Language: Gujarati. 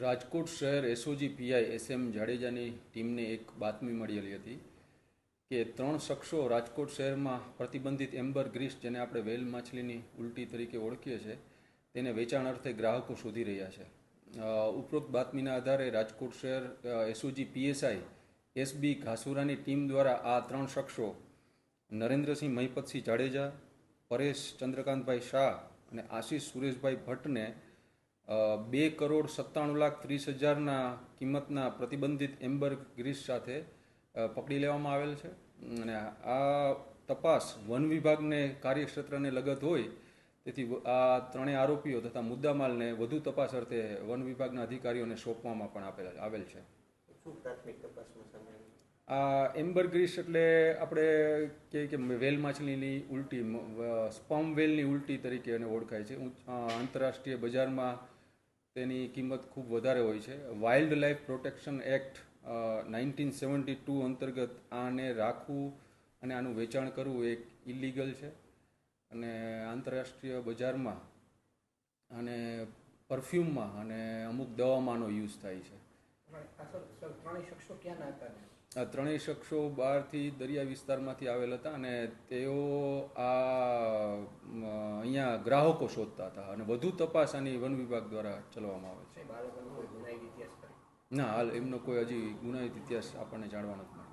રાજકોટ શહેર એસઓજી પીઆઈ એસએમ જાડેજાની ટીમને એક બાતમી મળેલી હતી કે 3 શખ્સો રાજકોટ શહેરમાં પ્રતિબંધિત એમ્બર ગ્રીસ, જેને આપણે વેલ માછલીની ઉલટી તરીકે ઓળખીએ છીએ, તેને વેચાણ અર્થે ગ્રાહકો શોધી રહ્યા છે. ઉપરોક્ત બાતમીના આધારે રાજકોટ શહેર એસઓજી પીએસઆઈ એસબી ઘાસુરાની ટીમ દ્વારા આ 3 શખ્સો નરેન્દ્રસિંહ મહિપતસિંહ જાડેજા, પરેશ ચંદ્રકાંતભાઈ શાહ અને આશીષ સુરેશભાઈ ભટ્ટને 2,97,30,000 કિંમતના પ્રતિબંધિત એમ્બર ગ્રીસ સાથે પકડી લેવામાં આવેલ છે. અને આ તપાસ વન વિભાગને કાર્યક્ષેત્રને લગત હોય, તેથી આ ત્રણેય આરોપીઓ તથા મુદ્દામાલને વધુ તપાસ અર્થે વન વિભાગના અધિકારીઓને સોંપવામાં પણ આવેલ છે. આ એમ્બર ગ્રીસ એટલે આપણે કહીએ કે વેલ માછલીની ઉલટી, સ્પર્મ વેલની ઉલટી તરીકે એને ઓળખાય છે. આંતરરાષ્ટ્રીય બજારમાં તેની કિંમત ખૂબ વધારે હોય છે. વાઇલ્ડ લાઈફ પ્રોટેક્શન એક્ટ 1972 અંતર્ગત આને રાખવું અને આનું વેચાણ કરવું એક ઇલીગલ છે. અને આંતરરાષ્ટ્રીય બજારમાં અને પરફ્યુમમાં અને અમુક દવામાં આનો યુઝ થાય છે. આ ત્રણેય શખ્સો બહારથી દરિયા વિસ્તારમાંથી આવેલ હતા અને તેઓ અહીંયા ગ્રાહકો શોધતા હતા અને વધુ તપાસ આની વન વિભાગ દ્વારા ચલાવવામાં આવે છે. ના, હાલ એમનો કોઈ હજી ગુનાહિત ઇતિહાસ આપણને જાણવા નથી.